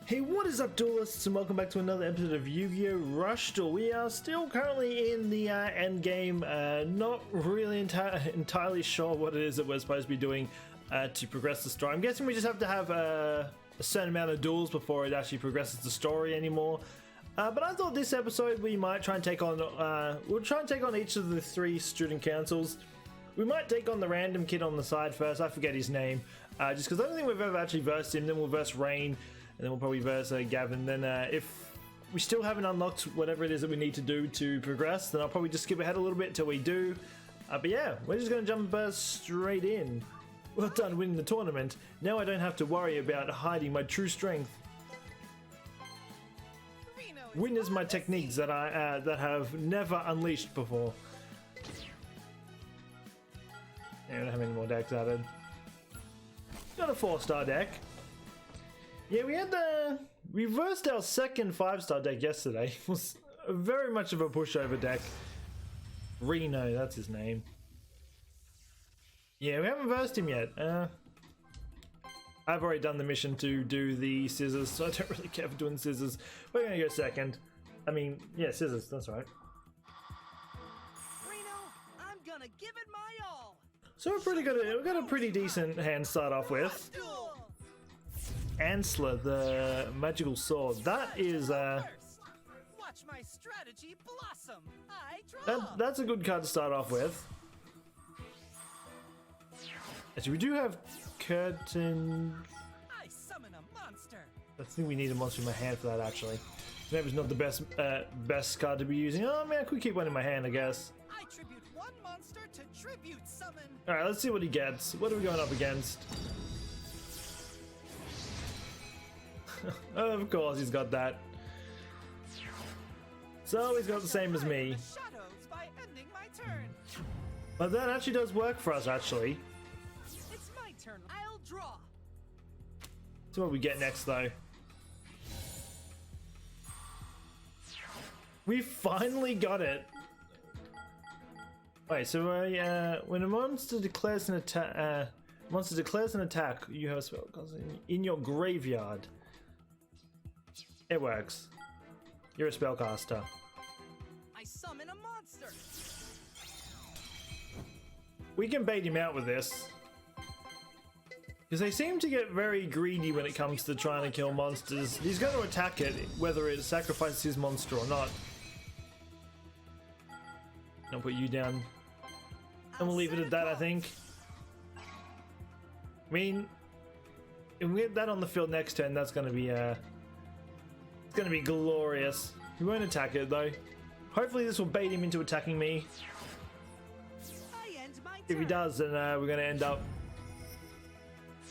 Hey, what is up, Duelists, and welcome back to another episode of Yu-Gi-Oh! Rush Duel. We are still currently in the end game, not really entirely sure what it is that we're supposed to be doing to progress the story. I'm guessing we just have to have a certain amount of duels before it actually progresses the story anymore. But I thought this episode we might try and take on, we'll try and take on each of the 3 student councils. We might take on the random kid on the side first, I forget his name, just because I don't think we've ever actually versed him. Then we'll verse Rain, and then we'll probably verse Gavin. Then if we still haven't unlocked whatever it is that we need to do to progress, then I'll probably just skip ahead a little bit until we do. But yeah, we're just going to jump straight in. Well done winning the tournament. Now I don't have to worry about hiding my true strength. Witness my techniques that I have never unleashed before. Yeah, we don't have any more decks added. Got a 4-star deck. Yeah, we had reversed our second 5-star deck yesterday. It was very much of a pushover deck. Reno, that's his name. Yeah, we haven't versed him yet. I've already done the mission to do the scissors, so I don't really care for doing scissors. We're gonna go second. I mean, yeah, scissors, that's right. Reno, I'm gonna give it my all. So we're pretty good. We've got a pretty decent hand to start off with. Ansler, the magical sword. That is Watch my strategy blossom. I draw. that's a good card to start off with. Actually, we do have curtain. I summon a monster. I think we need a monster in my hand for that. Actually, maybe it's not the best card to be using. Oh man, I could keep one in my hand, I guess. I tribute one monster to tribute summon. All right, let's see what he gets. What are we going up against? Of course, he's got that. So he's got the same as me. Shadows by ending my turn. But that actually does work for us, actually. It's my turn. I'll draw. See what we get next, though. We finally got it. Wait, so when a monster declares an attack, you have a spell in your graveyard. It works. You're a spellcaster. I summon a monster. We can bait him out with this. Because they seem to get very greedy when it comes to trying to kill monsters. He's going to attack it, whether it sacrifices his monster or not. I'll put you down. And we'll leave it at that, I think. I mean, if we get that on the field next turn, that's going to be it's going to be glorious. He won't attack it though. Hopefully this will bait him into attacking me. If he does, then we're going to end up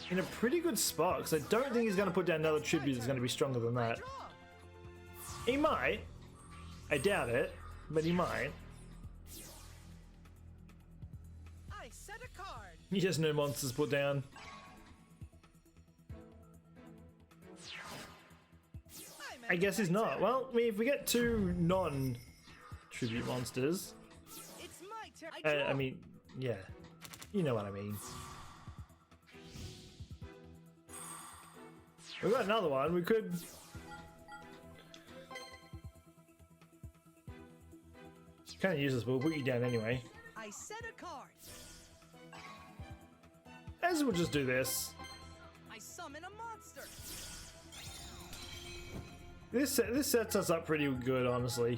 in a pretty good spot, because I don't think he's going to put down another tribute that's going to be stronger than that. He might. I doubt it, but he might. I set a card. He has no monsters put down. I guess he's not. Well, I mean, if we get 2 non-tribute monsters, It's my turn. I mean, yeah, you know what I mean. We've got another one. We could. Kind of useless, but we'll put you down anyway. I set a card. As we'll just do this. I summon a monster. This sets us up pretty good, honestly.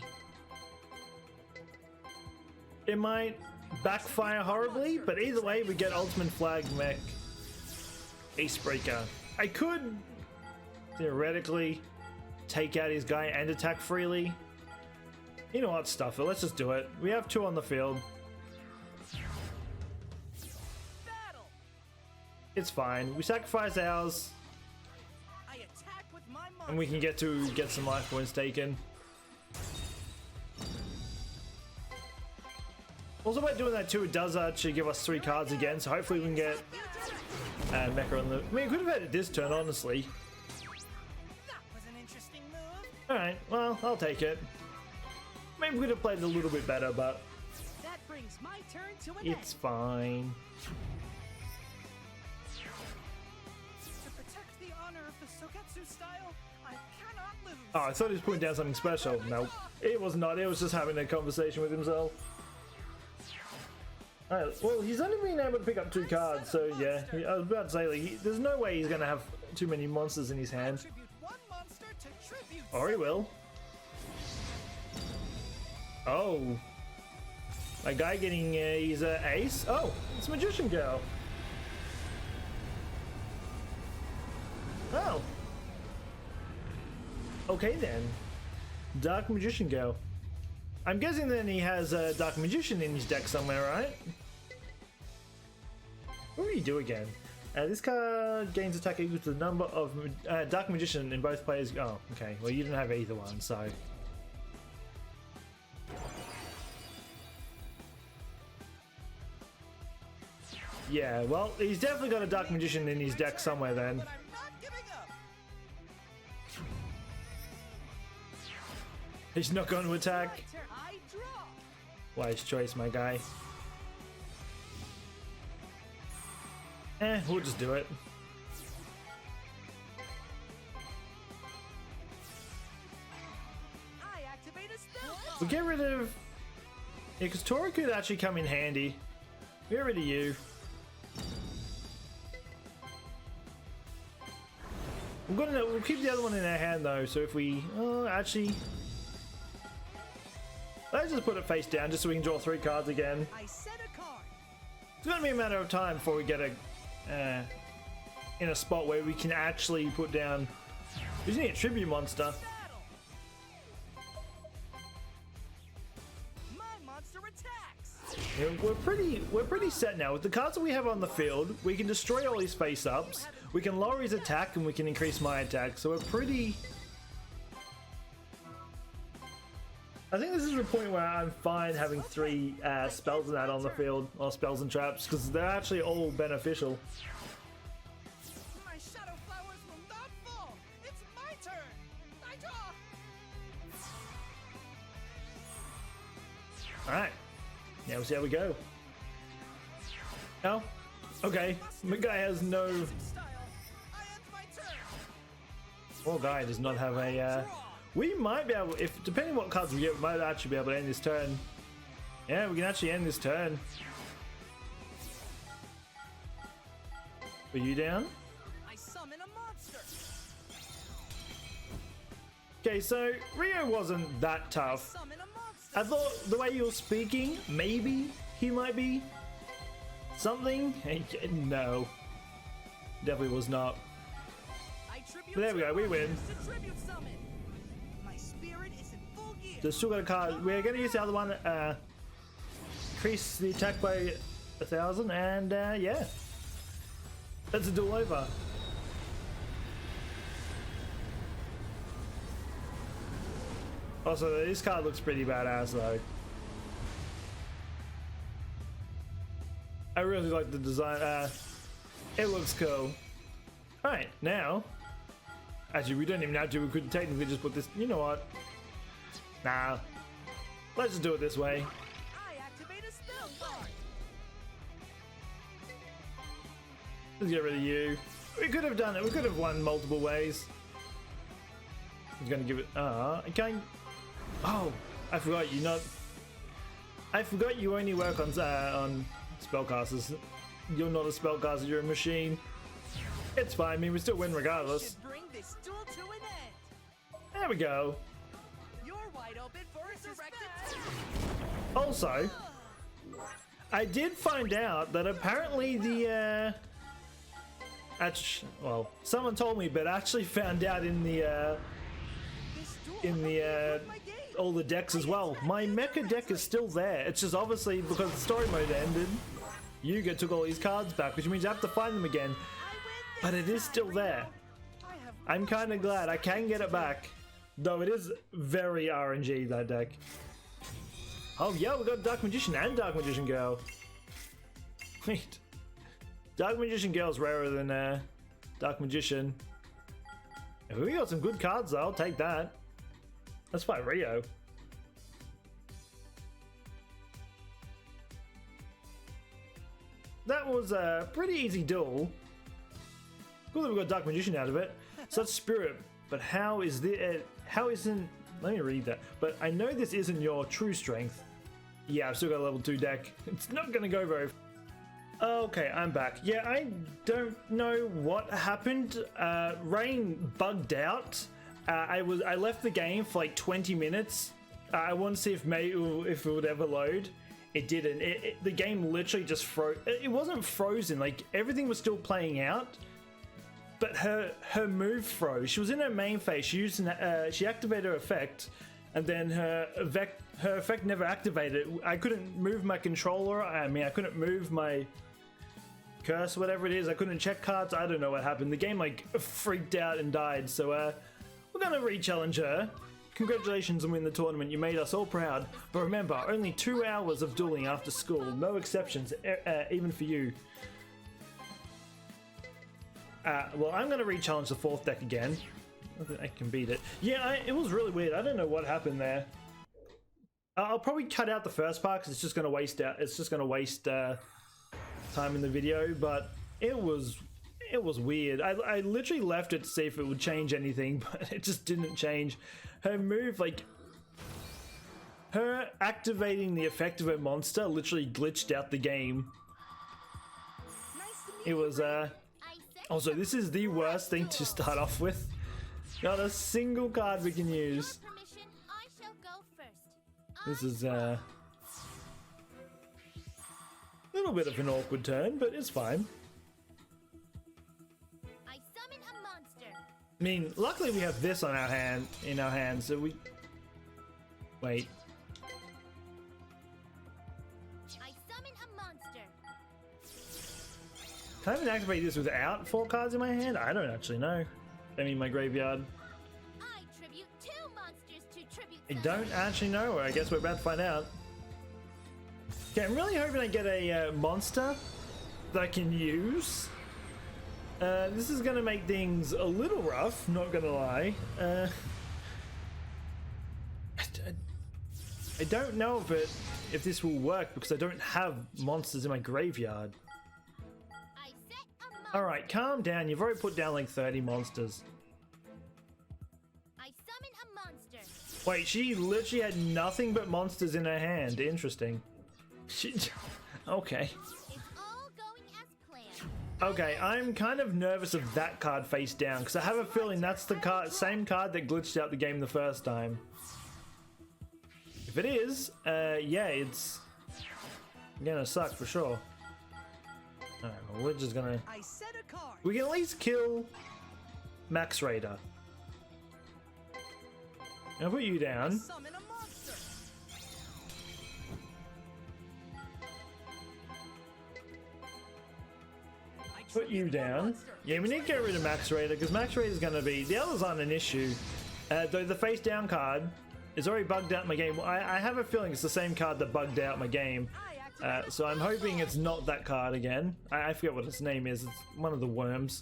It might backfire horribly, but either way, we get Ultimate Flag Mech Acebreaker. I could theoretically take out his guy and attack freely. You know what, stuff it. Let's just do it. We have 2 on the field. Battle. It's fine. We sacrifice ours, I attack with my monster. and we can get some life points taken. Also, by doing that too, it does actually give us 3 cards again, so hopefully we can get Mecha on the... I mean, we could have had it this turn, honestly. That was an interesting move. Alright, well, I'll take it. Maybe we could have played it a little bit better, but That brings my turn to an it's end. fine. To protect the honor of the Toketsu style, I cannot lose. Oh, I thought he was putting down something special. Nope. It was not. It was just having a conversation with himself. Alright, well, he's only been able to pick up 2 cards, so yeah. I was about to say, like, there's no way he's going to have too many monsters in his hand. Attribute one monster to tribute. Or he will. Oh. My guy getting his ace? Oh, it's Magician Girl. Oh. Okay then. Dark Magician Girl. I'm guessing then he has a Dark Magician in his deck somewhere, right? What do you do again? This card gains attack equal to the number of Dark Magician in both players. Oh, okay. Well, you didn't have either one, so. Yeah, well, he's definitely got a Dark Magician in his deck somewhere then. But I'm not giving up. He's not going to attack. My turn. I draw. Wise choice, my guy. We'll just do it. I activate a spell. We'll get rid of... Yeah, because Tori could actually come in handy. Get rid of you. We'll keep the other one in our hand though, so if we... Oh, actually... Let's just put it face down just so we can draw 3 cards again. I set a card. It's going to be a matter of time before we get in a spot where we can actually put down... We just need a tribute monster. Battle. My monster attacks. Yeah, we're pretty set now. With the cards that we have on the field, we can destroy all his face-ups, we can lower his attack, and we can increase my attack. So we're pretty... I think this is a point where I'm fine having 3 spells and that on the field, or spells and traps, because they're actually all beneficial. My shadow flowers will not fall. It's my turn. I draw. Alright. Now we'll see how we go. Oh, okay. The guy has no... Style. I end my turn. Poor guy does not have a... We might be able, if depending what cards we get, we might actually be able to end this turn. Yeah, we can actually end this turn. Are you down? I summon a monster. Okay, so Rio wasn't that tough. Summon a monster. I thought the way you were speaking, maybe he might be something. No, definitely was not. I tribute But there we go, we win. to tribute summon. My spirit is in full gear. There's still got a card. We're going to use the other one. Increase the attack by 1,000, and yeah, that's a duel over. Also, this card looks pretty badass though. I really like the design. It looks cool. Alright, now. Actually, we don't even have to. We could technically just put this. You know what? Nah. Let's just do it this way. I activate a spell card. Let's get rid of you. We could have done it. We could have won multiple ways. He's gonna give it. Okay. Oh, I forgot you not. I forgot you only work on spellcasters. You're not a spellcaster. You're a machine. It's fine. I mean, we still win regardless. Should bring this duel to an end. There we go. You're wide open for a direct attack. Also, I did find out that apparently the well, someone told me, but I actually found out in the This duel my game. all the decks as well. My mecha deck is still there. It's just obviously because the story mode ended, Yuga took all his cards back, which means I have to find them again. But it is still there. I'm kind of glad I can get it back, though it is very RNG, that deck. Oh yeah, we got Dark Magician and Dark Magician Girl. Wait, Dark Magician Girl's rarer than Dark Magician. If we got some good cards though, I'll take that. Let's fight Rio. That was a pretty easy duel. Cool that we got Dark Magician out of it. Such spirit, but how is this? How isn't? Let me read that. But I know this isn't your true strength. Yeah, I've still got a level 2 deck. It's not gonna go very. Okay, I'm back. Yeah, I don't know what happened. Rain bugged out. I left the game for like 20 minutes. I want to see if if it would ever load. It didn't. The game literally just froze. It wasn't frozen. Like everything was still playing out, but her move froze. She was in her main phase. She used she activated her effect, and then her effect never activated. I couldn't move my controller. I mean, I couldn't move my curse, whatever it is. I couldn't check cards. I don't know what happened. The game like freaked out and died. So we're gonna re-challenge her. Congratulations on winning the tournament. You made us all proud. But remember, only 2 hours of dueling after school. No exceptions, even for you. Well, I'm gonna re-challenge the 4th deck again. I think I can beat it. Yeah, it was really weird. I don't know what happened there. I'll probably cut out the first part because it's just gonna waste time in the video, but it was weird. I literally left it to see if it would change anything, but it just didn't change. Her move, like her activating the effect of her monster, literally glitched out the game. It was also, this is the worst thing to start off with. Not a single card we can use. This is a little bit of an awkward turn, but it's fine. I summon a monster. I mean, luckily we have this on our hands, so we wait. I summon a monster. Can I even activate this without 4 cards in my hand? I don't actually know. I mean, my graveyard. I tribute 2 monsters to tribute. I don't actually know. I guess we're about to find out. Okay, I'm really hoping I get a monster that I can use. This is going to make things a little rough, not going to lie. I don't know if this will work because I don't have monsters in my graveyard. I set a monster. Alright, calm down. You've already put down like 30 monsters. I summon a monster. Wait, she literally had nothing but monsters in her hand. Interesting. Okay. It's all going as planned. Okay, I'm kind of nervous of that card face down because I have a feeling that's the same card that glitched out the game the first time. If it is, yeah, it's gonna suck for sure. Alright, well, we're just gonna. I set a card. We can at least kill Max Raider. I'll put you down. Summon a monster. Put you down. Yeah, we need to get rid of Max Raider because Max Raider is going to be. The others aren't an issue. Though the face down card is already bugged out my game. I have a feeling it's the same card that bugged out my game. So I'm hoping it's not that card again. I forget what its name is. It's one of the worms.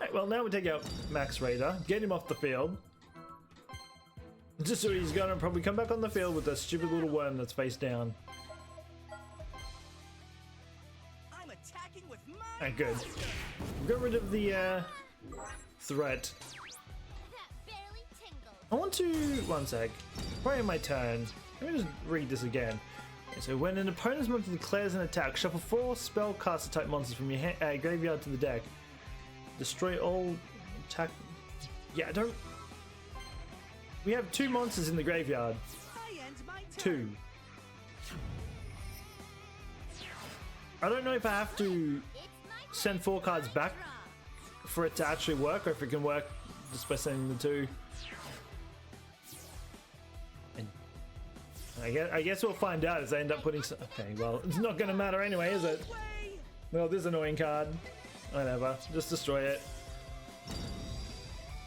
Right, well, now we take out Max Raider, get him off the field. Just so he's gonna probably come back on the field with that stupid little worm that's face down. I'm attacking with my Alright, good. Got rid of the threat. That barely tingled. I want to. One sec. Right in my turn. Let me just read this again. Okay, so when an opponent's monster declares an attack, shuffle 4 spellcaster type monsters from your graveyard to the deck. Destroy all attack. Yeah, I don't. We have 2 monsters in the graveyard. I end my turn. 2. I don't know if I have to send 4 cards back for it to actually work, or if it can work just by sending the 2. And I guess we'll find out as I end up putting some. Okay, well, it's not gonna matter anyway, is it? Way. Well, this annoying card. Whatever, just destroy it.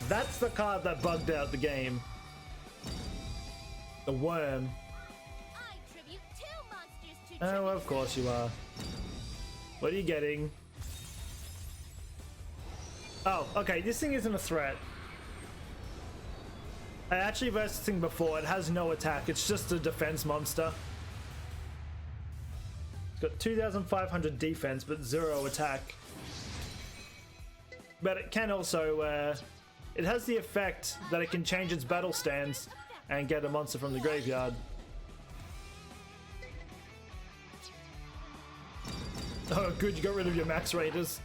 That's the card that bugged out the game. The worm. I tribute 2 monsters to Oh, tribute. of course you are. What are you getting? Oh, okay, this thing isn't a threat. I actually versed this thing before. It has no attack. It's just a defense monster. got 2,500 defense, but 0 attack. But it can also, it has the effect that it can change its battle stance and get a monster from the graveyard. Oh good, you got rid of your Max Raiders.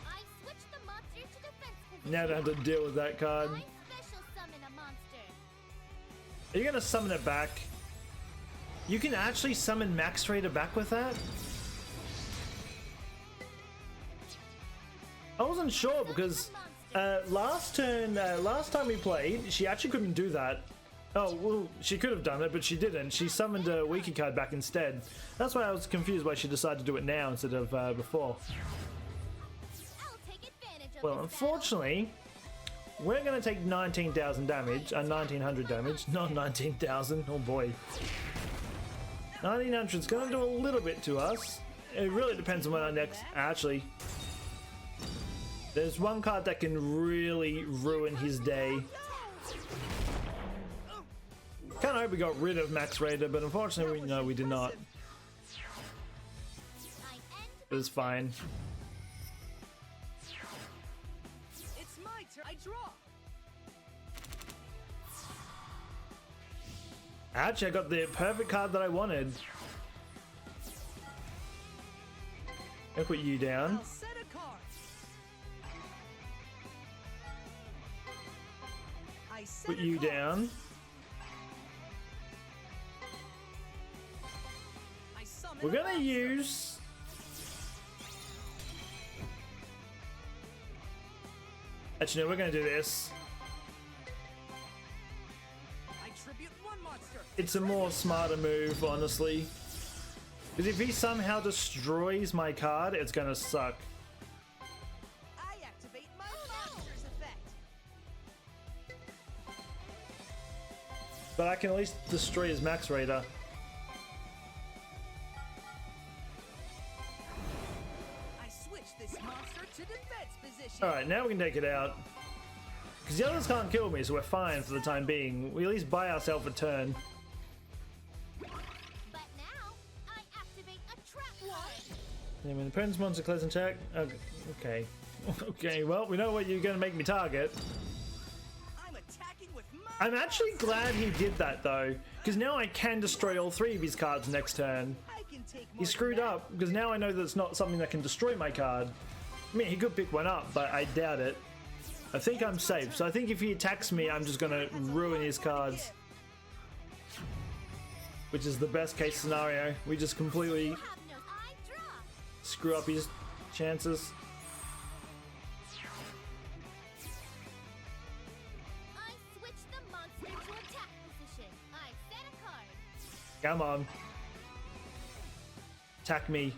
I switched the monster to defense position. Now I don't have to deal with that card. I special summon a monster. Are you gonna summon it back? You can actually summon Max Raider back with that? I wasn't sure because last time we played, she actually couldn't do that. Oh, well, she could have done it, but she didn't. She summoned a weaker card back instead. That's why I was confused why she decided to do it now instead of before. I'll take advantage of Well, this unfortunately, we're going to take 19,000 damage, 1,900 damage, not 19,000, oh boy. 1,900 is going to do a little bit to us. It really depends on when our next... Actually, there's one card that can really ruin his day. Kind of hope we got rid of Max Raider, but unfortunately, we did not. It was fine. It's my turn. I draw. Actually, I got the perfect card that I wanted. I'll put you down. I'll set a card. I set Put a you card. down. I summon We're a gonna monster. use... Actually, no, we're gonna do this. I tribute one monster. It's a more smarter move, honestly. Because if he somehow destroys my card, it's gonna suck. I activate my monster's effect. But I can at least destroy his Max Raider. I switch this monster to defense position. Alright, now we can take it out. Because the others can't kill me, so we're fine for the time being. We at least buy ourselves a turn. But now, I activate a trap card. I mean, the opponent's monster clears and check. Okay. Okay, well, we know what you're gonna make me target. I'm attacking with my I'm actually glad he did that though, because now I can destroy all 3 of his cards next turn. I can take He more screwed than up, because now I know that it's not something that can destroy my card. I mean, he could pick one up, but I doubt it. I think I'm safe, so I think if he attacks me, I'm just gonna ruin his cards. Which is the best case scenario. We just completely Have no. I draw. screw up his chances. I switch the monster to attack position. I set a card. Come on. Attack me.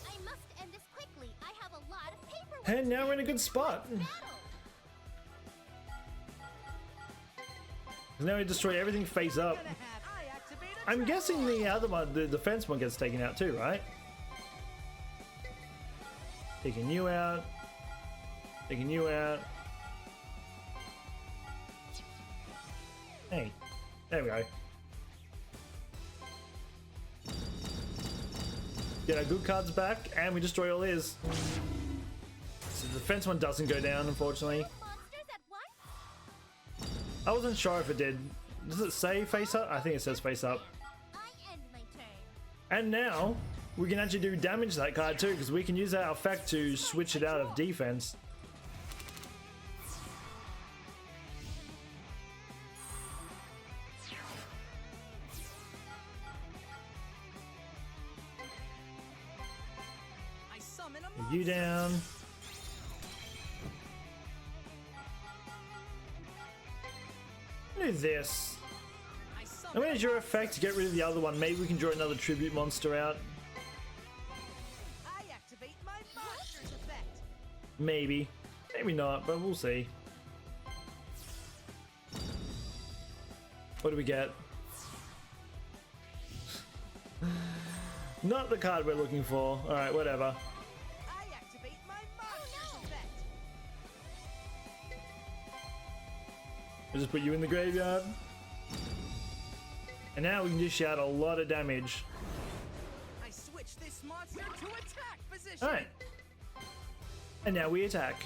I must end this quickly. I have a lot of paperwork. And now we're in a good spot. Battle. Now we destroy everything face up. gonna have. I activate a I'm trap guessing card. the other one, the defense one, gets taken out too, right? Taking you out. Taking you out. Hey, there we go. Get our good cards back, and we destroy all his. So the defense one doesn't go down, unfortunately. Monsters at once. I wasn't sure if it did. Does it say face up? I think it says face up. I end my turn. And now we can actually do damage to that card too, because we can use our effect to switch it out of defense. I summon a You monster. down. Do this. I summon I'm gonna use your effect to get rid of the other one. Maybe we can draw another tribute monster out. I activate my monster's effect. Maybe. Maybe not, but we'll see. What do we get? Not the card we're looking for. Alright, whatever. I activate my monster's effect. We'll just put you in the graveyard. And now we can dish out a lot of damage. Switch this monster to attack position. All right. And now we attack.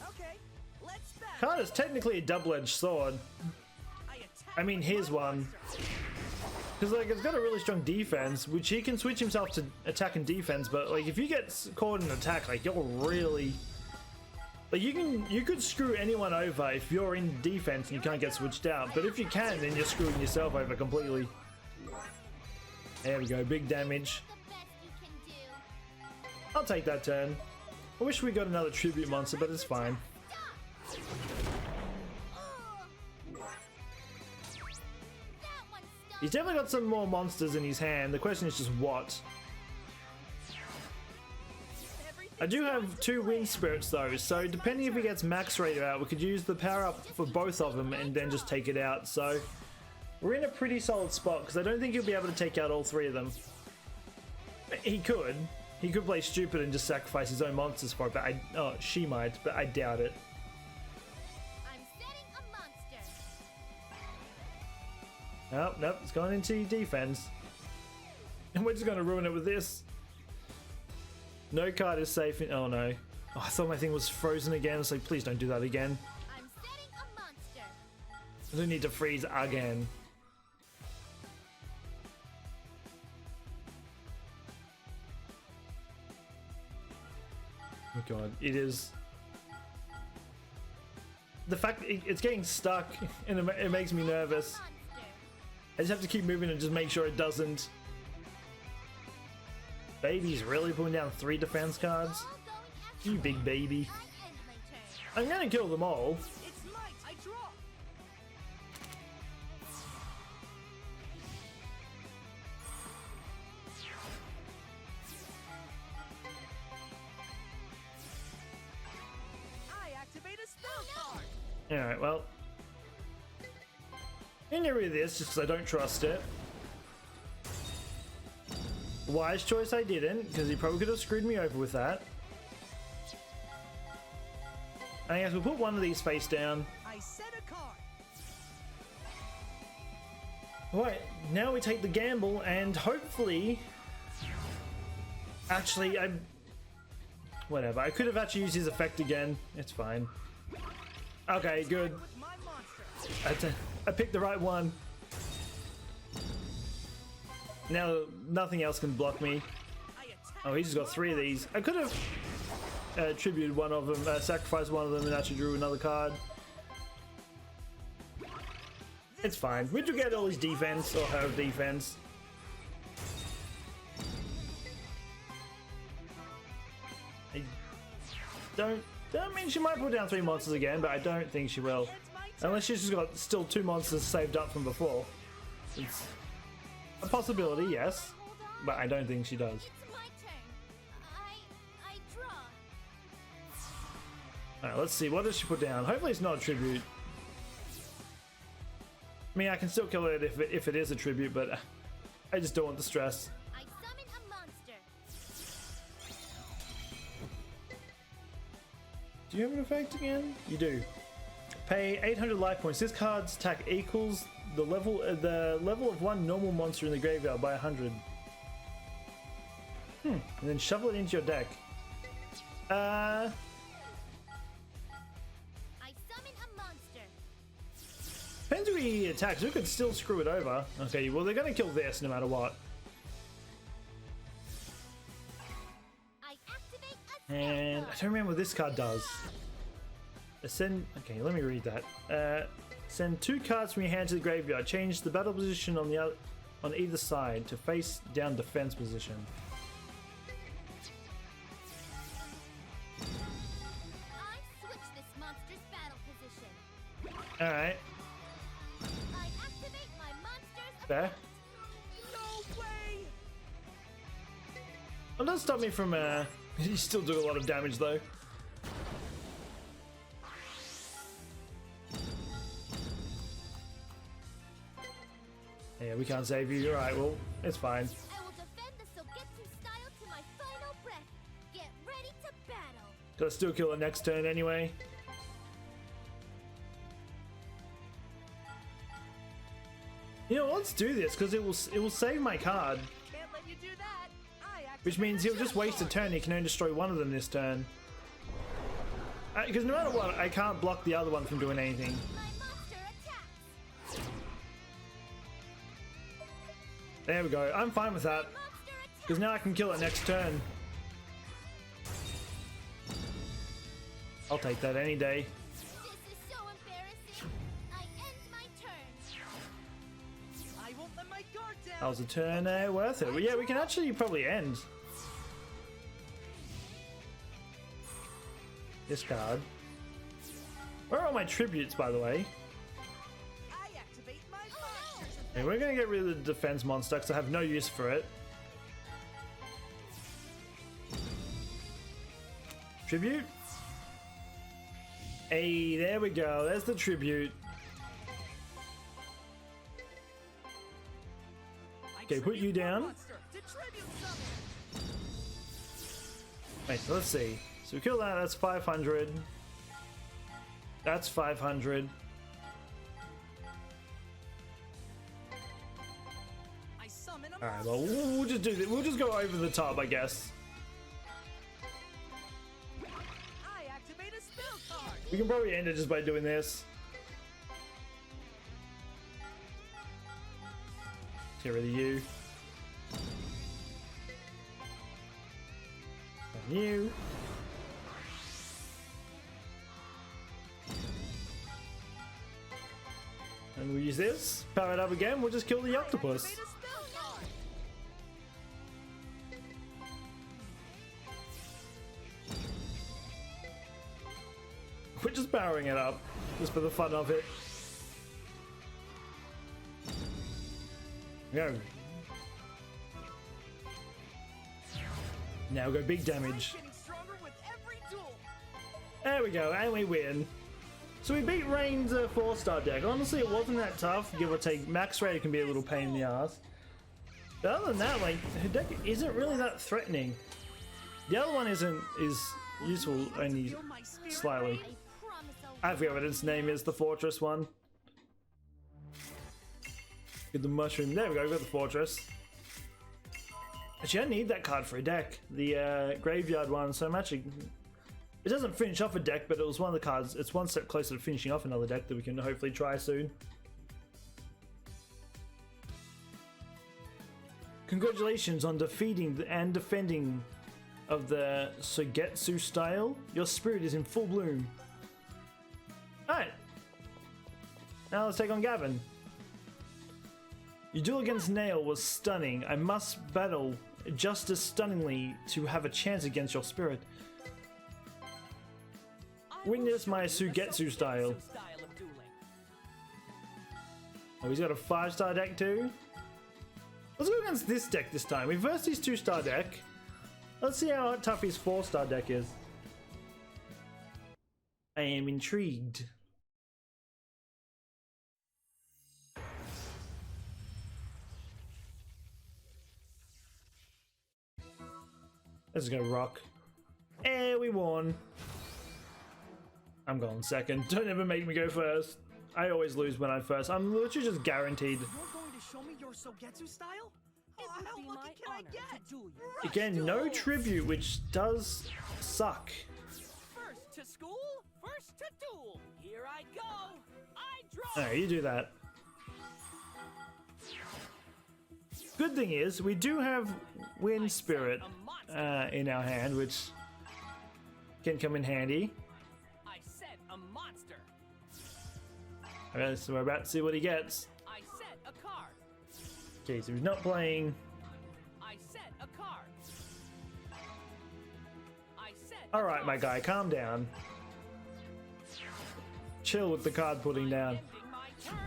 Okay, let's battle. Card is technically a double-edged sword. I mean, here's one. Because like it's got a really strong defense, which he can switch himself to attack and defense. But like if you get caught in attack, like you're really like you could screw anyone over if you're in defense and you can't get switched out. But if you can, then you're screwing yourself over completely. There we go, big damage. The best you can do. I'll take that turn. I wish we got another tribute monster, but it's fine. Stop. That one stopped. He's definitely got some more monsters in his hand. The question is just what. I do have 2 wind spirits though, so depending if he gets max raider out, we could use the power up for both of them and then just take it out. So we're in a pretty solid spot because I don't think he'll be able to take out all 3 of them. He could. He could play stupid and just sacrifice his own monsters for it, but she might, but I doubt it. I'm setting a monster. Oh, nope, it's going into defense. And we're just going to ruin it with this. No card is safe in... Oh no. Oh, I thought my thing was frozen again. It's like, please don't do that again. I'm setting a monster. I don't need to freeze again. Oh god, it is... The fact it's getting stuck and it makes me nervous. Monster. I just have to keep moving and just make sure it doesn't. Baby's really putting down 3 defense cards. All going after You me. big baby. I end my turn. I'm gonna kill them all. It's might. I draw. I activate a spell card. Alright, well. I'm gonna get rid of this just because I don't trust it. Wise choice I didn't, because he probably could have screwed me over with that. I guess we'll put one of these face down. I set a card. Right, now we take the gamble and hopefully... Actually, whatever, I could have actually used his effect again. It's fine. Okay, good. With my monster. I picked the right one. Now nothing else can block me. I attack. Oh, he's just got 3 of these. I could have tributed one of them, sacrificed one of them, and actually drew another card. It's fine. We do get all his defense, or her defense. I don't mean she might put down 3 monsters again, but I don't think she will. Unless she's just got still 2 monsters saved up from before. It's a possibility, yes, but I don't think she does. It's my turn. I draw. Alright, let's see. What does she put down? Hopefully it's not a tribute. I mean, I can still kill it if it is a tribute, but I just don't want the stress. I summon a monster. Do you have an effect again? You do. Pay 800 life points. This card's attack equals the level of one normal monster in the graveyard by 100. And then shovel it into your deck. I summon a monster. Depends who he attacks. We could still screw it over. Okay, well they're gonna kill this no matter what. I activate a And I don't remember what this card does. Send. Okay, let me read that. Send 2 cards from your hand to the graveyard. Change the battle position on either side to face down defense position. I switch this monster's battle position. All right, I activate my monster's fair. effect. No way. Well, does stop me from. You still do a lot of damage though. Yeah, we can't save you. Alright, well, it's fine. I will defend the Sogetsu style to my final breath. Get ready to battle. Gotta still kill the next turn anyway. You know, let's do this because it will save my card, Can't let you do that. which means he'll just waste a turn. He can only destroy one of them this turn. Because no matter what, I can't block the other one from doing anything. My monster attacks. There we go. I'm fine with that. Monster Because now I can kill it next turn. I'll take that any day. This is so embarrassing. I end my turn. I won't let my guard down. That was a turn worth it. Well, yeah, we can actually probably end this card. Where are all my tributes, by the way? I activate my monsters effect. And we're going to get rid of the defense monster because I have no use for it. Tribute. Hey, there we go. There's the tribute. Okay, put you down. Monster to tribute summon. Wait, so let's see. So we kill that, that's 500. That's 500. I summon a Alright, monster. well, we'll just do this. We'll just go over the top, I guess. I activate a spell card. We can probably end it just by doing this. Get rid of you. And you. And we'll use this. Power it up again. We'll just kill the octopus. Activate a spell card. We're just powering it up. Just for the fun of it. Go. Now we go big damage. Getting stronger with every duel. There we go, and we win. So we beat Rain's 4-star deck. Honestly, it wasn't that tough, give or take. Max Raider can be a little pain in the ass. But other than that, like, her deck isn't really that threatening. The other one is useful only Feel my spirit slightly. I promise I'll I forget what its name is, the Fortress one. Get the mushroom. There we go, we got the Fortress. Actually, I need that card for a deck. The graveyard one, so I'm actually... It doesn't finish off a deck, but it was one of the cards. It's one step closer to finishing off another deck that we can hopefully try soon. Congratulations on defeating and defending of the Sugetsu style. Your spirit is in full bloom. Alright. Now let's take on Gavin. Your duel against Nail was stunning. I must battle just as stunningly to have a chance against your spirit. Witness my Sugetsu style. of dueling. Oh, he's got a 5-star deck too. Let's go against this deck this time. We versed his 2-star deck. Let's see how tough his 4-star deck is. I am intrigued. Let's go rock. And we won. I'm going second. Don't ever make me go first. I always lose when I'm first. I'm literally just guaranteed. You're going to show me your Sogetsu style? It would How be lucky my can I honor get? to duel you. Rush Again, no duels. tribute, which does suck. First to school, first to duel. Here I go. I draw. Alright, you do that. Good thing is, we do have Wind Spirit in our hand, which can come in handy. I said a monster. Alright, so we're about to see what he gets. I said a card. Okay, so he's not playing. I said a card. I said. a Alright, my card. guy, calm down. Chill with the card putting down. Ending my turn.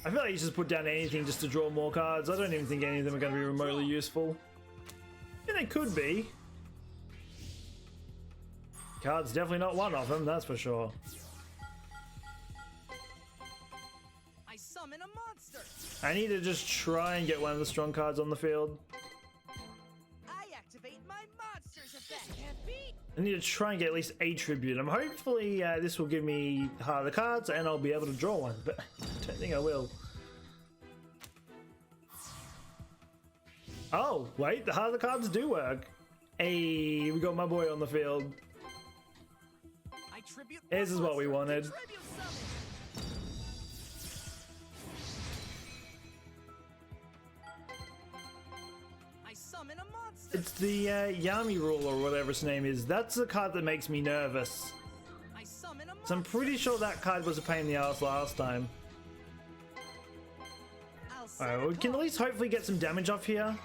I feel like you just put down anything just to draw more cards. I don't even think any of them are going to be remotely useful. Yeah, they could be. Card's definitely not one of them, that's for sure. I summon a monster. I need to just try and get one of the strong cards on the field. I activate my monster's effect. Can't beat. I need to try and get at least a tribute. Hopefully this will give me harder cards and I'll be able to draw one, but I don't think I will. Oh, wait, the harder cards do work. Hey, we got my boy on the field. I tribute This is what we one monster wanted. to tribute summon. I summon a monster. It's the Yami rule or whatever its name is. That's the card that makes me nervous. I summon a monster. So I'm pretty sure that card was a pain in the ass last time. I'll send Alright, a we can at call. least hopefully get some damage off here.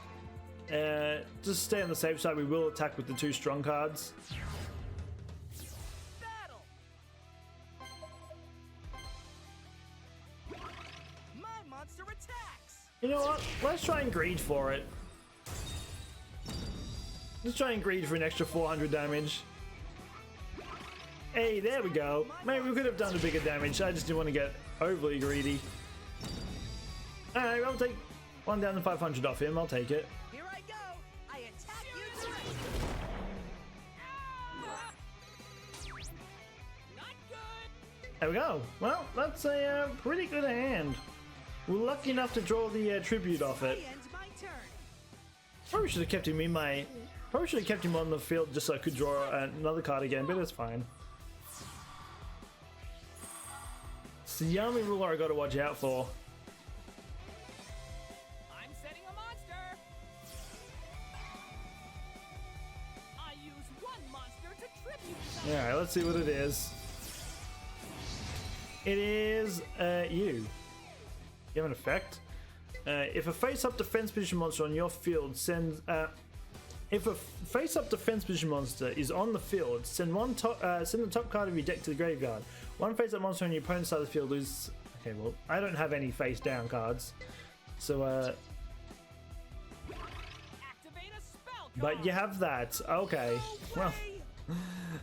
Just stay on the safe side. We will attack with the 2 strong cards. Battle. My monster attacks. You know what? Let's try and greed for it. Let's try and greed for an extra 400 damage. Hey, there we go. Maybe we could have done a bigger damage. I just didn't want to get overly greedy. Alright, I'll take 1,500 off him. I'll take it. Here I go. I attack you tonight. Not good. There we go. Well, that's a pretty good hand. We're lucky enough to draw the tribute off I it. end my turn. Probably should have kept him in my... Probably should have kept him on the field just so I could draw another card again, but it's fine. It's the Yami ruler I gotta watch out for. I'm setting a monster. I use one monster to tribute summon. Alright, let's see what it is. It is you. You have an effect. If a face-up defense position monster on your field sends... if a face-up defense position monster is on the field, send the top card of your deck to the graveyard. One face-up monster on your opponent's side of the field is... Okay, well, I don't have any face-down cards. So, Activate a spell card. but you have that. Okay. Well,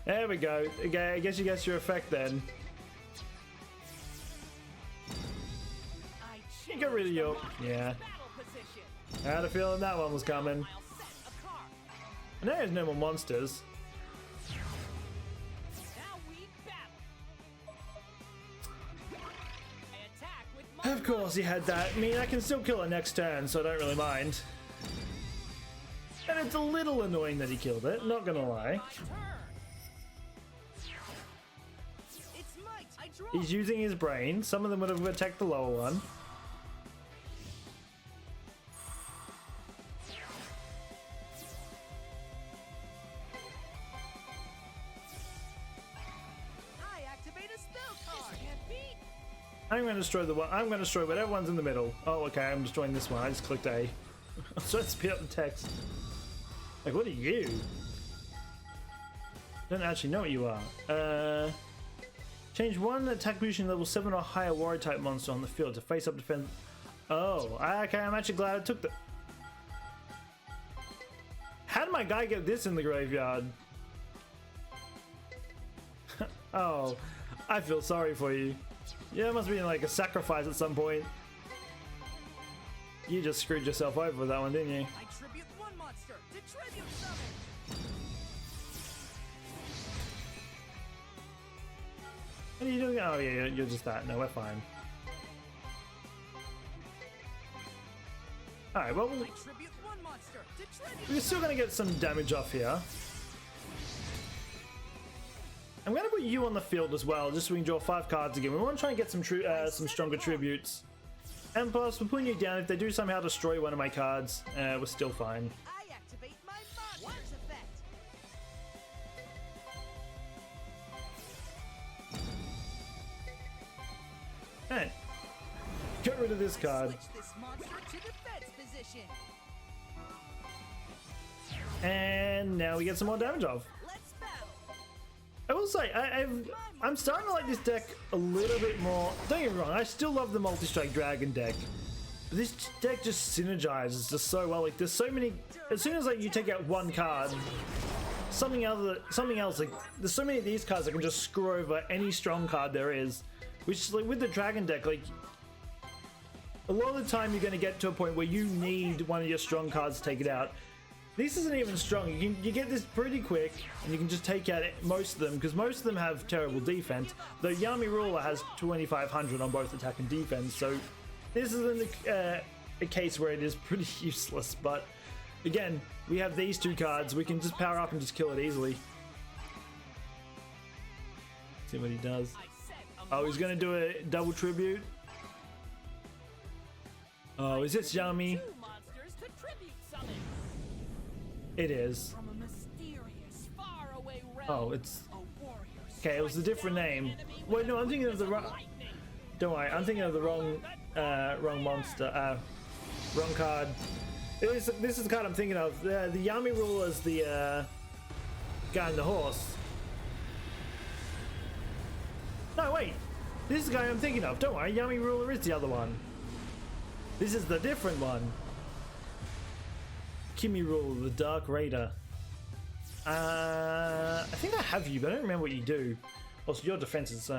there we go. Okay, I guess you guessed your effect then. I You get rid of change your... the monster's Yeah. battle position. I had a feeling that one was coming. I'll set a card. And there's no more monsters. Now we battle. I attack with my Of course he had that. I mean, I can still kill it next turn, so I don't really mind. And it's a little annoying that he killed it, not gonna lie. my turn. It's might. I draw. He's using his brain. Some of them would have attacked the lower one. I activate a spell card. Can't beat. I'm gonna destroy the one. I'm gonna destroy whatever one's in the middle. Oh, okay, I'm destroying this one. I just clicked A. I'm trying to speed up the text. Like, what are you? Don't actually know what you are. Change one attack position level 7 or higher warrior type monster on the field to face up defense. Oh, okay, I'm actually glad I took the... How did my guy get this in the graveyard? Oh, I feel sorry for you. Yeah, it must be like a sacrifice at some point. You just screwed yourself over with that one, didn't you? I tribute one monster to tribute summon. What are you doing? Oh yeah, you're just that. No, we're fine. Alright, well, I tribute one monster to tribute. we're still gonna get some damage off here. I'm gonna put you on the field as well, just so we can draw 5 cards again. We want to try and get some stronger tributes. And plus, we're putting you down. If they do somehow destroy one of my cards, we're still fine. I activate my monster's effect. Alright. Get rid of this card. Switch this monster to defense position. And now we get some more damage off. Let's battle. I will say, I'm starting to like this deck a little bit more. Don't get me wrong, I still love the multi-strike dragon deck. But this deck just synergizes just so well. Like, there's so many. As soon as like you take out one card, something else. Like, there's so many of these cards that can just screw over any strong card there is. Which, like, with the dragon deck, like, a lot of the time you're going to get to a point where you need one of your strong cards to take it out. This isn't even strong. You get this pretty quick, and you can just take out most of them, because most of them have terrible defense. Though Yami Ruler has 2,500 on both attack and defense, so this isn't a case where it is pretty useless. But Again, we have these two cards. We can just power up and just kill it easily. See what he does. Oh, he's gonna do a double tribute. Oh, is this Yami? It is. Oh, it's... Okay, it was a different name. Wait, no, I'm thinking of the wrong... Don't worry, I'm thinking of the wrong monster. Wrong card. This is the card I'm thinking of. The Yami ruler is the guy on the horse. No, wait. This is the guy I'm thinking of. Don't worry, Yami ruler is the other one. This is the different one. Kimi ruler, the Dark Raider. I think I have you, but I don't remember what you do. Also, your defenses.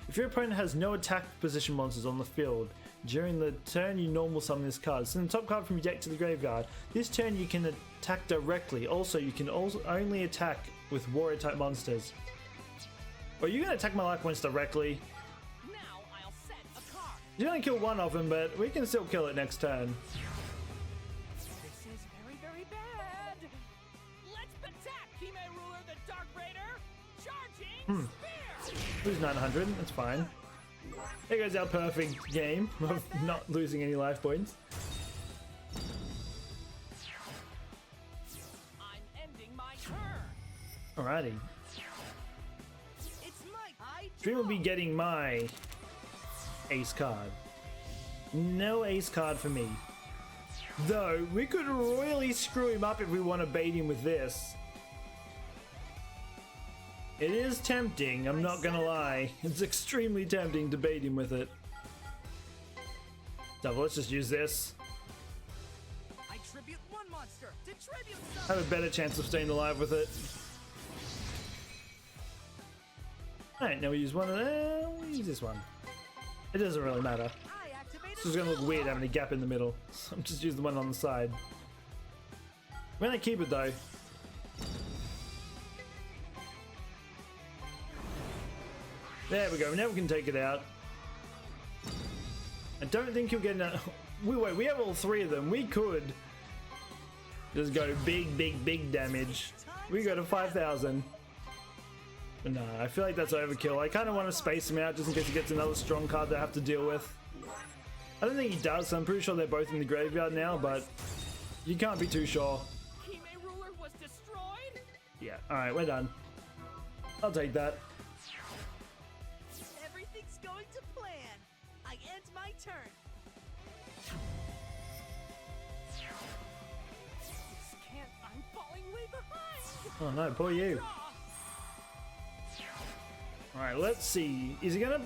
If your opponent has no attack position monsters on the field, during the turn you normal summon this card. Send the top card from your deck to the graveyard. This turn you can attack directly. Also, you can only attack with warrior type monsters. Are you gonna attack my life points directly? Now I'll set a card. You're gonna kill one of them, but we can still kill it next turn. This is very, very bad. Let's attack, Hime Ruler, the Dark Raider. Charging spear. Lose 900, that's fine. There goes our perfect game of not losing any life points. I'm ending my turn. Alrighty. It's my Dream will be getting my ace card. No ace card for me. Though, we could royally screw him up if we want to bait him with this. It is tempting, I'm not gonna lie. It's extremely tempting to bait him with it. So let's just use this. I tribute one monster to tribute I have a better chance of staying alive with it. Alright, now we use one of them. We'll use this one. It doesn't really matter. This is gonna look weird having a gap in the middle. So I'm just using the one on the side. When I keep it though. There we go, now we can take it out. I don't think you'll get enough. Wait, we have all three of them. We could just go big damage. We go to 5,000. But no, I feel like that's overkill. I kind of want to space him out just in case he gets another strong card that I have to deal with. I don't think he does, so I'm pretty sure they're both in the graveyard now, but you can't be too sure. Hime Ruler was destroyed. Yeah, alright, we're done. I'll take that. Everything's going to plan. I end my turn. This can't. I'm falling way behind. Oh no, poor you. Alright, let's see. Is he gonna...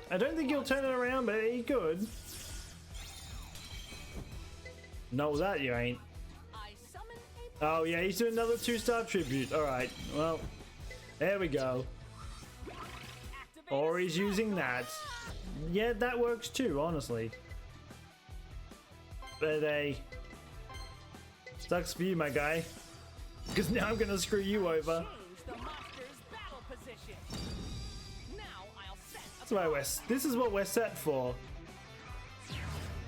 I don't think he'll turn it around, but he could. No, that you ain't. Oh yeah, he's doing another 2-star tribute. Alright, well, there we go. Or he's using that. Yeah, that works too, honestly. But sucks for you, my guy. Because now I'm gonna screw you over. That's why this is what we're set for.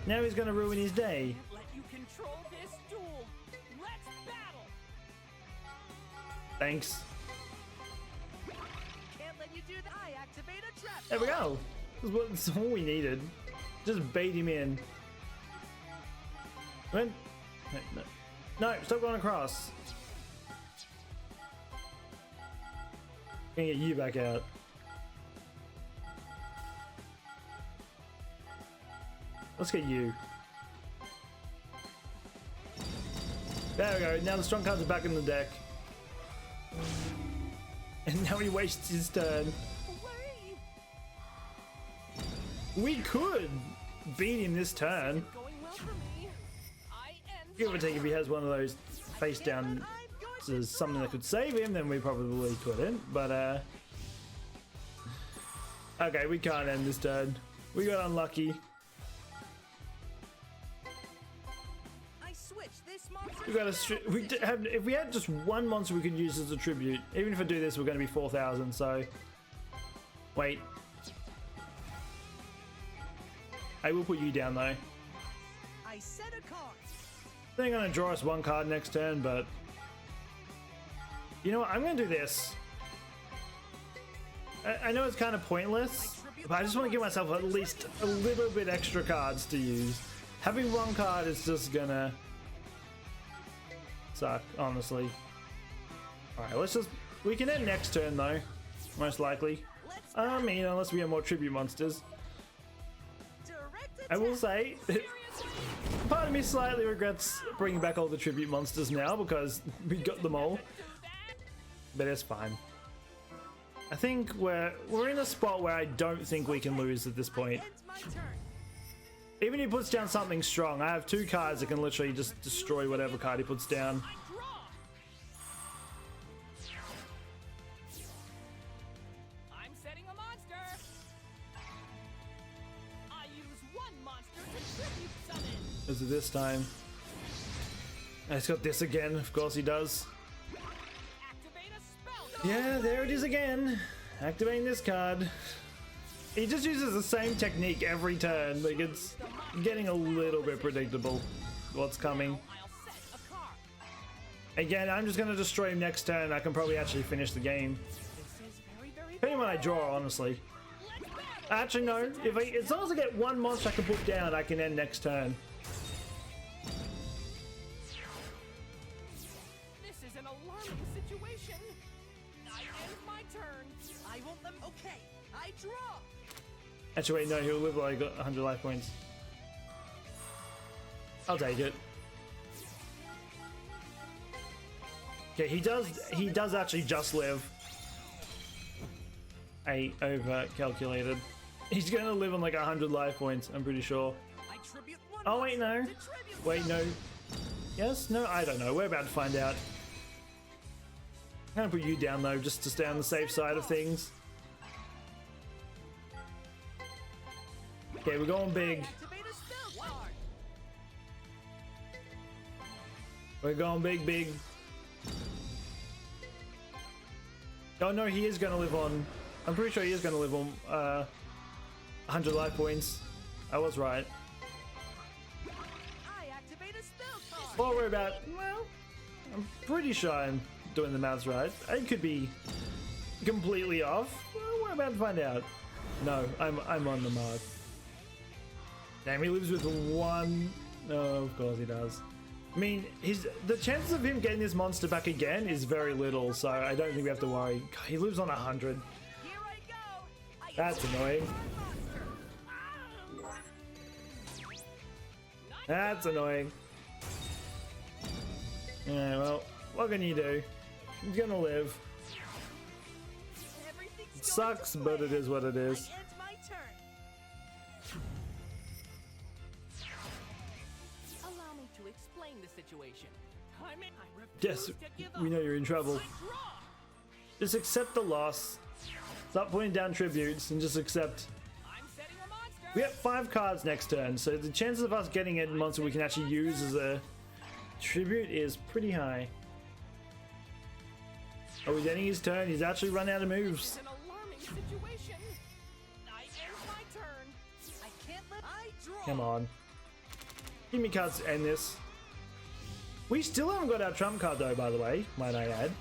Now he's gonna ruin his day. Let you control this duel. Let's battle. Thanks. Can't let you do that. I activate a trap. There we go. That's all we needed. Just bait him in. When? No, stop going across. Gonna get you back out. Let's get you. There we go. Now the strong cards are back in the deck. And now he wastes his turn. We could beat him this turn. Give or take, if he has one of those face down to something that could save him, then we probably couldn't. But okay, we can't end this turn. We got unlucky. We got if we had just one monster we could use as a tribute. Even if I do this, we're going to be 4,000. So wait, I will put you down though. I set a card. They're gonna draw us one card next turn, but you know what? I'm gonna do this. I know it's kind of pointless, but I just want to give myself at least a little bit extra cards to use. Having one card is just gonna suck, honestly. Alright, let's just... We can end next turn though, most likely. I mean, unless we have more tribute monsters. I will say, part of me slightly regrets bringing back all the tribute monsters now because we got them all. But it's fine. I think we're in a spot where I don't think we can lose at this point. Even if he puts down something strong, I have two cards that can literally just destroy whatever card he puts down. I'm setting a monster. I use one monster to tribute summon. Is it this time? He's got this again, of course he does. Activate a spell. Yeah, there it is again. Activating this card. He just uses the same technique every turn. Like, it's getting a little bit predictable what's coming. I'll set a card. Again, I'm just going to destroy him next turn. I can probably actually finish the game. This is very, very Depending on what I draw, honestly. Let's battle. Actually, no. As long as I get one monster I can put down, I can end next turn. This is an alarming situation. I end my turn. I won't let. Okay, I draw. Actually, wait, no. He'll live like 100 life points. I'll take it. Okay, he does actually just live. I over calculated. He's gonna live on like 100 life points, I'm pretty sure. I tribute one Oh wait, no. monster to tribute Wait, no. summon. Yes? No, I don't know. We're about to find out. I'm gonna put you down though, just to stay on the safe side of things. Okay, we're going big. Activate a spell card. We're going big. Oh no, he is gonna live on. I'm pretty sure he is gonna live on 100 life points. I was right. I activate a spell card. Well, we're about. Well, I'm pretty sure I'm doing the maths right. I could be completely off. Well, we're about to find out. No, I'm on the mark. Damn, he lives with one. Oh, of course he does. I mean, the chances of him getting this monster back again is very little, so I don't think we have to worry. God, he lives on 100. Here I go. I That's annoying. monster. That's annoying. Yeah, well, what can you do? He's gonna live. Everything's It sucks, but it is what it is. I end my turn. Allow me to explain the situation. I Yes, refuse to give up. we know you're in trouble. I draw. Just accept the loss. Stop putting down tributes and just accept. I'm setting a monster. We have 5 cards next turn, so the chances of us getting a monster we can actually use as a tribute is pretty high. Oh, he's ending his turn. He's actually run out of moves. It's an alarming situation. I end my turn. I can't let. I draw. Come on. Give me cards to end this. We still haven't got our trump card though, by the way, might I add.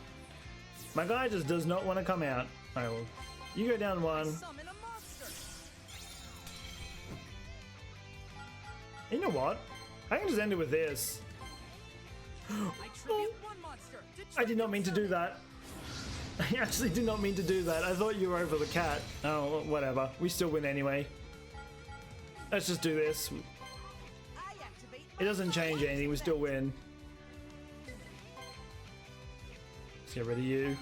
My guy just does not want to come out. Alright, well, you go down 1. Summon a monster. You know what? I can just end it with this. I tribute one monster. I did not mean to do that. I actually did not mean to do that. I thought you were over the cat. Oh, whatever. We still win anyway. Let's just do this. I activate. It doesn't change anything. We still win. Let's get rid of you.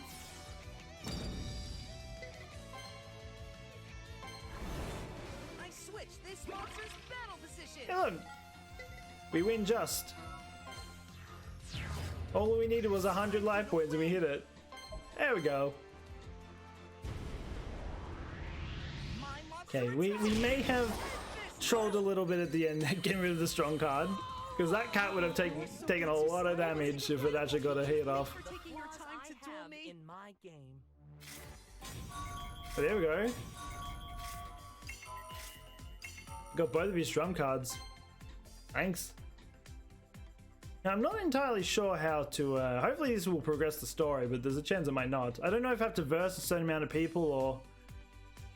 I switch this monster's battle position. Hey, look. We win just. All we needed was 100 life points and we hit it. There we go. My monster Okay, we may have trolled a little bit at the end getting rid of the strong card. Because that cat would have taken a lot of damage if it actually got a hit off. for taking your time to duel me in my game. But there we go. Got both of his strum cards. Thanks. Now, I'm not entirely sure how to, hopefully this will progress the story, but there's a chance it might not. I don't know if I have to verse a certain amount of people or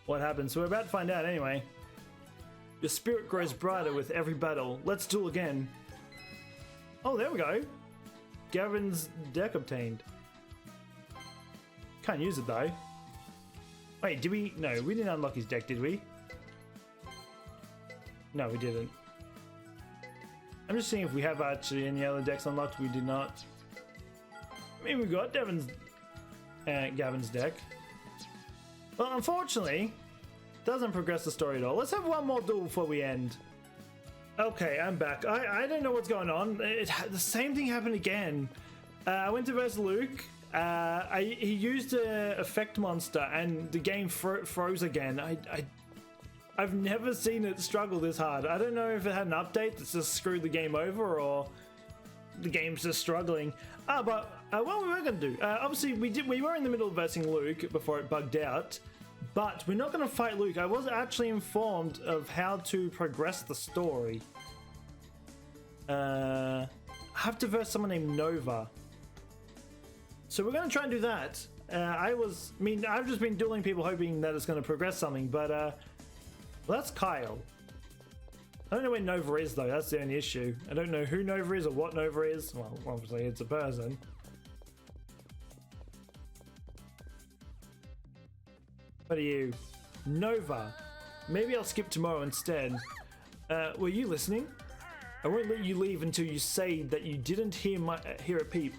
what happens, so we're about to find out anyway. Your spirit grows brighter with every battle. Let's duel again. Oh, there we go. Gavin's deck obtained. Can't use it though. Wait, did we? No, we didn't unlock his deck, did we? No, we didn't. I'm just seeing if we have actually any other decks unlocked. We did not. I mean, we got Gavin's deck. Well, unfortunately, doesn't progress the story at all. Let's have one more duel before we end. Okay, I'm back. I don't know what's going on. The same thing happened again. I went to verse Luke. He used an effect monster and the game froze again. I've never seen it struggle this hard. I don't know if it had an update that's just screwed the game over or the game's just struggling. But what we were going to do, obviously we were in the middle of versing Luke before it bugged out, but we're not going to fight Luke. I was actually informed of how to progress the story. I have to verse someone named Nova. So we're going to try and do that. I've just been dueling people hoping that it's going to progress something, but well, that's Kyle. I don't know where Nova is though, that's the only issue. I don't know who Nova is or what Nova is. Well, obviously it's a person. What are you? Nova. Maybe I'll skip tomorrow instead. Were you listening? I won't let you leave until you say that you didn't hear a peep.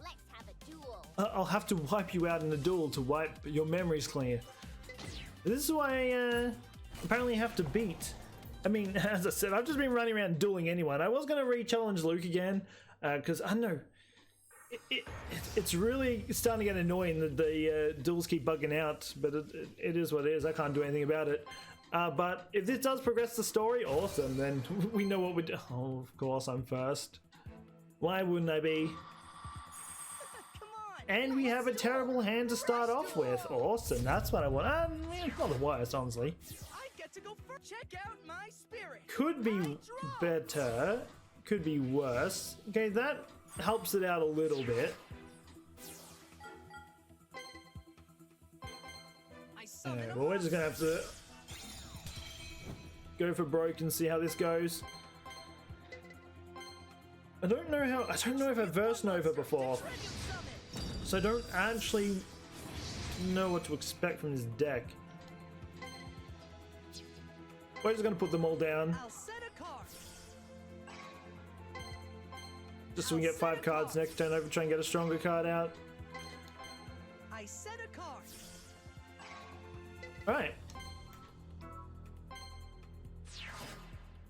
Let's have a duel. I'll have to wipe you out in a duel to wipe your memories clear. This is why I apparently have to beat. I mean, as I said, I've just been running around dueling anyone. I was going to re-challenge Luke again, because I don't know. It's really starting to get annoying that the duels keep bugging out, but it is what it is. I can't do anything about it. But if this does progress the story, awesome, then we know what we do. Oh, of course, I'm first. Why wouldn't I be? Come on. And we have a terrible hand to start off with. Awesome, that's what I want. Not the worst, honestly. I get to go first. Check out my spirit. Could be better. Could be worse. Okay, that helps it out a little bit. Well, we're just gonna have to go for broke and see how this goes. I don't know if I've versed Nova before, so I don't actually know what to expect from this deck. We're just gonna put them all down, I'll set a card. just so we can get 5 cards next turn over, try and get a stronger card out. I set a card. Alright.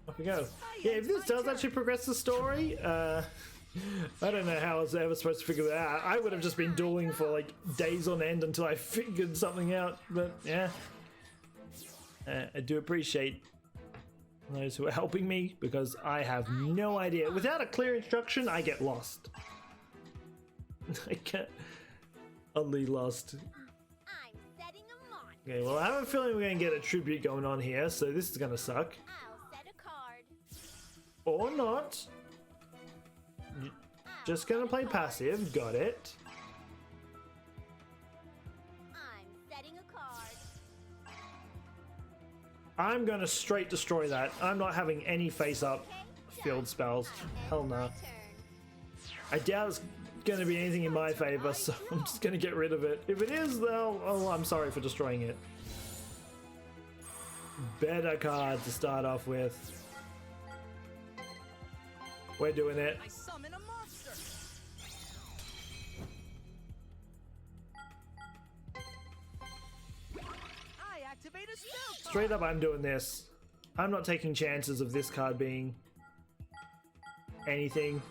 Off we go. Yeah, if this does actually progress the story, I don't know how I was ever supposed to figure that out. I would have just been dueling for like days on end until I figured something out, but yeah. I do appreciate those who are helping me because I have no idea. Without a clear instruction, I get lost. I get utterly lost. I'm setting a mon. Okay, well, I have a feeling we're going to get a tribute going on here, so this is going to suck. I'll set a card. Or not. Just going to play passive. Got it. I'm setting a card. I'm going to straight destroy that. I'm not having any face-up field spells. Hell no. Turn. I doubt it's going to be anything in my favor, so I'm just going to get rid of it. If it is, though, oh, I'm sorry for destroying it. Better card to start off with. We're doing it. I summon a monster. I activate a spell card. Straight up, I'm doing this. I'm not taking chances of this card being anything.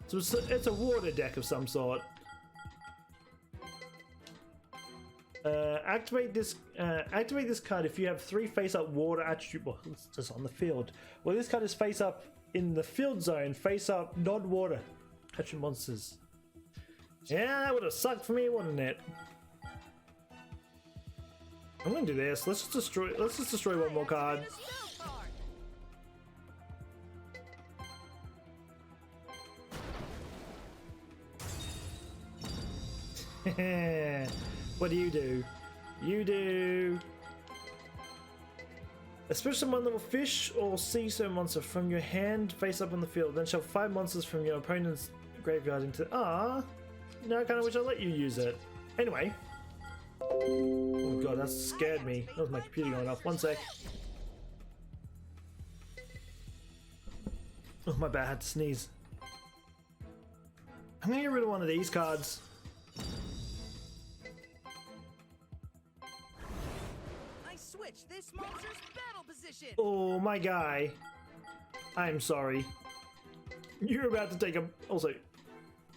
So it's a water deck of some sort. Activate this card if you have 3 face-up water attribute. Well, it's just on the field. Well, this card is face-up in the field zone. Face-up non-water attribute monsters. Yeah, that would have sucked for me, wouldn't it? I'm gonna do this. Let's just destroy one more card. Activate a spell card. What do? You do a special summon level fish or sea stone monster from your hand face up on the field. Then shove 5 monsters from your opponent's graveyard into. Ah, you know, I kind of wish I let you use it. Anyway. Oh god, that scared me. That was my computer going off. 1 sec. Oh my bad, I had to sneeze. I'm gonna get rid of one of these cards. I switched this monster's battle position. Oh my guy. I'm sorry. You're about to take a. Also,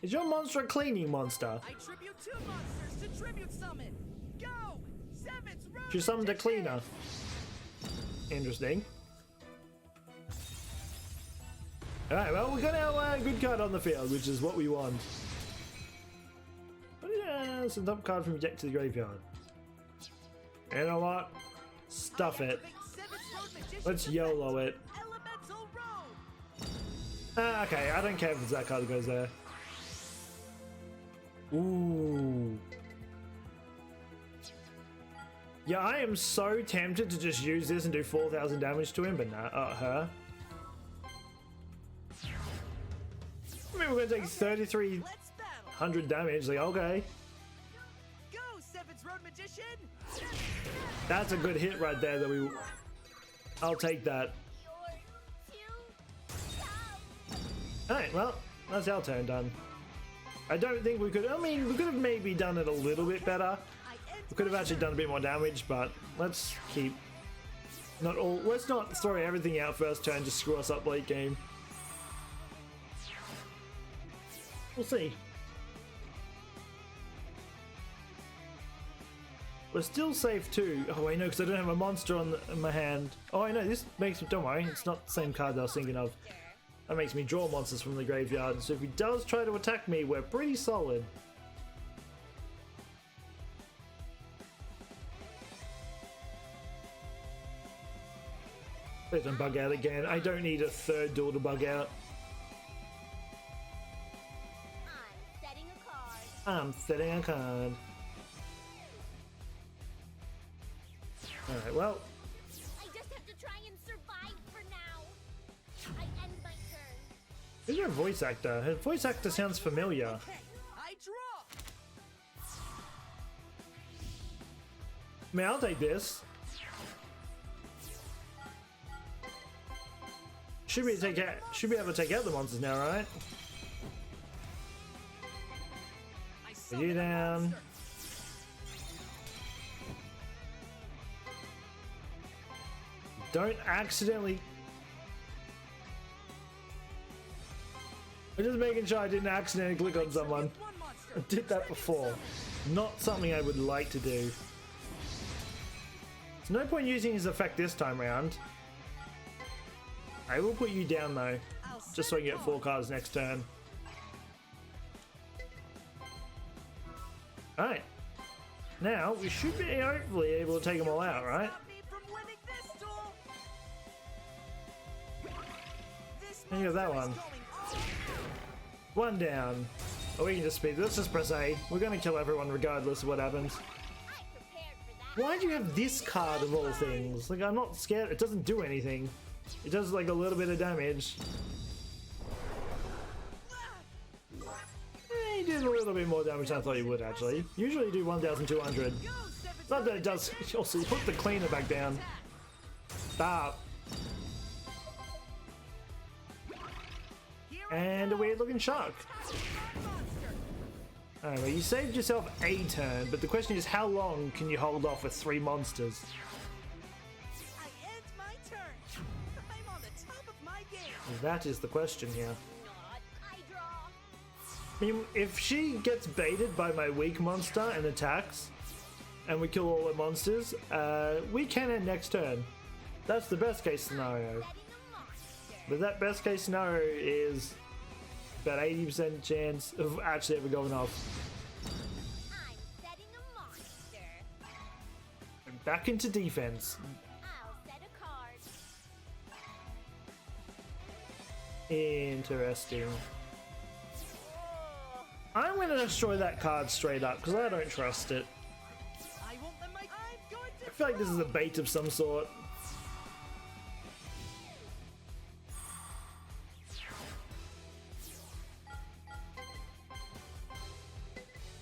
is your monster a cleaning monster? I tribute 2 monsters to tribute summon. Go! Seven's Road She summoned a Magician. cleaner. Interesting. Alright, well, we got our good card on the field, which is what we want. But yeah, it's a top card from your deck to the graveyard. You know what? Stuff it. Activate Seven's Road Magician's Let's YOLO it. effect, Elemental Road. Okay, I don't care if that card goes there. Ooh. Yeah, I am so tempted to just use this and do 4,000 damage to him, but nah, her. I mean, we're gonna take 3,300 Let's battle. damage, like, okay. Go, Seven's Road Magician. That's a good hit right there that we... I'll take that. You're too tough. Alright, well, that's our turn done. I don't think we could... I mean, we could have maybe done it a little bit better. We could have actually done a bit more damage, but let's keep... Let's not throw everything out first turn, just screw us up late game. We'll see. We're still safe too. Oh wait, no, because I don't have a monster in my hand. Oh, I know, this makes me... Don't worry, it's not the same card that I was thinking of. That makes me draw monsters from the graveyard, so if he does try to attack me, we're pretty solid. Please don't bug out again. I don't need a 3rd duel to bug out. I'm setting a card. I'm setting a card. Alright, well, I just have to try and survive for now. I end my turn. who's your voice actor? Her voice actor sounds familiar. Okay, I draw. I mean, I'll take this. Should be able to take out the monsters now, right? I Are summon you a down? monster. Don't accidentally... I'm just making sure I didn't accidentally click on someone. One monster. I did that before. Not something I would like to do. There's no point using his effect this time around. I will put you down though, just so I can get 4 cards next turn. Alright. Now, we should be hopefully able to take them all out, right? Stop me from winning this duel. This Think of that monster is one. going all- 1 down. Oh, we can just speed. Let's just press A. We're gonna kill everyone regardless of what happens. I prepared for that. Why do you have this card of all things? Like, I'm not scared. It doesn't do anything. It does like a little bit of damage. He did a little bit more damage than I thought he would actually. Usually you do 1,200. Go, Seven's Not Road that it does. Also, you put the cleaner back down. Stop. Here I And a weird looking shark. monster. Alright, well, you saved yourself a turn, but the question is how long can you hold off with 3 monsters? I end my turn. I'm on the top of my game. That is the question here. Not. I draw. I mean, if she gets baited by my weak monster and attacks, and we kill all the monsters, we can end next turn. That's the best case scenario. Setting a monster. But that best case scenario is about 80% chance of actually ever going off. I'm setting a monster. And back into defense. I'll set a card. Interesting. Oh, I'm going to destroy that card straight up because I don't trust it. I won't let my. I'm going to. I feel like this is a bait of some sort.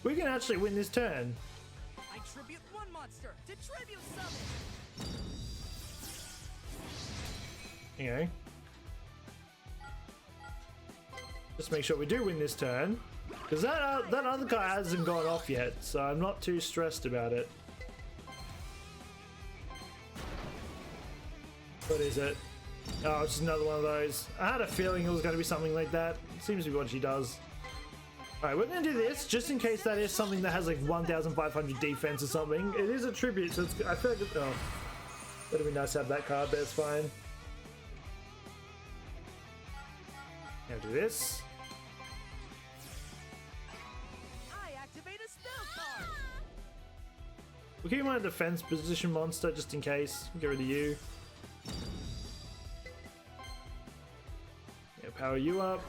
We can actually win this turn. I tribute one monster to tribute summon. You know. Just make sure we do win this turn. Because that other guy hasn't gone off yet, so I'm not too stressed about it. What is it? Oh, it's just another one of those. I had a feeling it was going to be something like that. It seems to be what she does. Alright, we're going to do this, just in case that is something that has like 1,500 defense or something. It is a tribute, so it's, I feel like oh, would have been nice to have that card, but it's fine. Now do this. We'll keep my defense position monster just in case. Get rid of you. Yeah, power you up.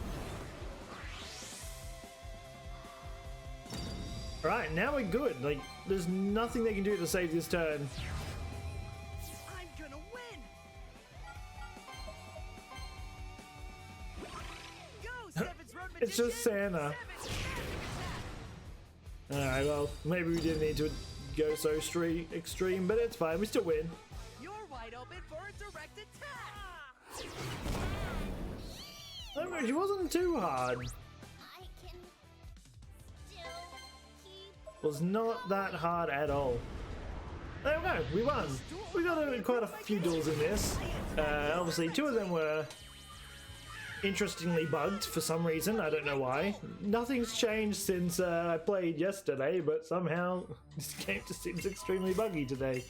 Alright, now we're good. Like, there's nothing they can do to save this turn. I'm gonna win. Go, Seven's Road It's just Magician. Santa. Seven, Alright, well, maybe we didn't need to go so extreme, but it's fine. We still win. you're wide open for a direct attack. I don't know, she wasn't too hard. I can still keep. Was not that hard at all. There we go, we won. We got quite a few duels in this. Obviously, two of them were interestingly bugged for some reason. I don't know why. Nothing's changed since I played yesterday, but somehow this game just seems extremely buggy today.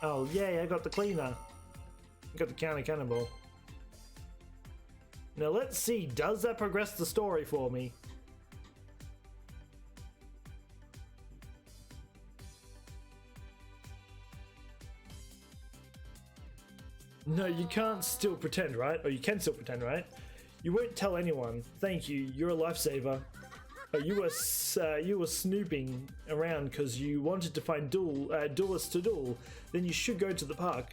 Oh, yay, I got the cleaner. I got the counter cannonball. Now let's see, does that progress the story for me? No, you can't still pretend, right? Or you can still pretend, right? You won't tell anyone. Thank you. You're a lifesaver. Oh, you were snooping around because you wanted to find duelists to duel. Then you should go to the park.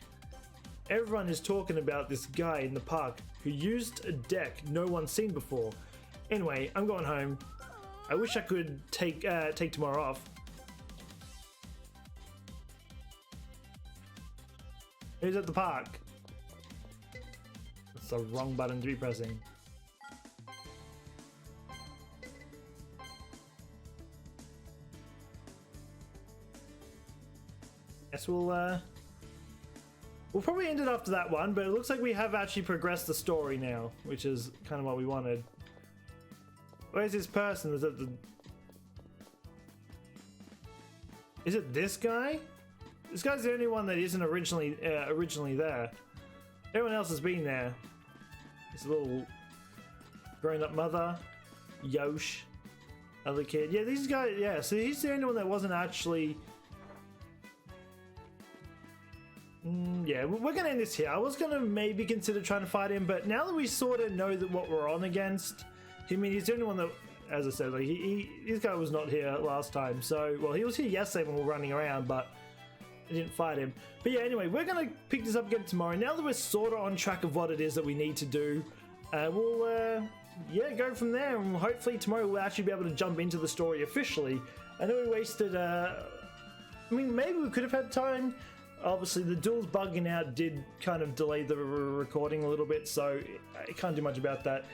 Everyone is talking about this guy in the park who used a deck no one's seen before. Anyway, I'm going home. I wish I could take tomorrow off. Who's at the park? That's the wrong button to be pressing. Guess we'll probably end it after that one, but it looks like we have actually progressed the story now, which is kind of what we wanted. Where's this person? Is it this guy? This guy's the only one that isn't originally there. Everyone else has been there. This little grown-up mother, Yosh, other kid. Yeah, these guys. Yeah, so he's the only one that wasn't actually. Yeah, we're gonna end this here. I was gonna maybe consider trying to fight him, but now that we sort of know that what we're on against, I mean, he's the only one that, as I said, like this guy was not here last time. So, well, he was here yesterday when we were running around, but I didn't fight him. But yeah, anyway, we're gonna pick this up again tomorrow. Now that we're sort of on track of what it is that we need to do, we'll yeah, go from there, and hopefully tomorrow we'll actually be able to jump into the story officially. I know we wasted. I mean, maybe we could have had time. Obviously, the duels bugging out did kind of delay the recording a little bit, so I can't do much about that.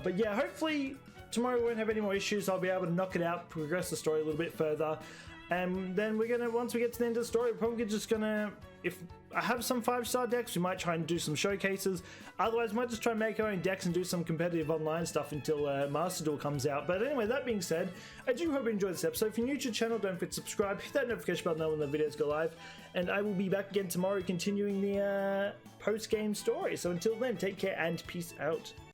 But yeah, hopefully tomorrow we won't have any more issues. I'll be able to knock it out, progress the story a little bit further. And then we're gonna, once we get to the end of the story, we're probably just gonna, if I have some 5-star decks, we might try and do some showcases. Otherwise, we might just try and make our own decks and do some competitive online stuff until Master Duel comes out. But anyway, that being said, I do hope you enjoyed this episode. If you're new to the channel, don't forget to subscribe, hit that notification button when the videos go live. And I will be back again tomorrow continuing the post-game story. So until then, take care and peace out.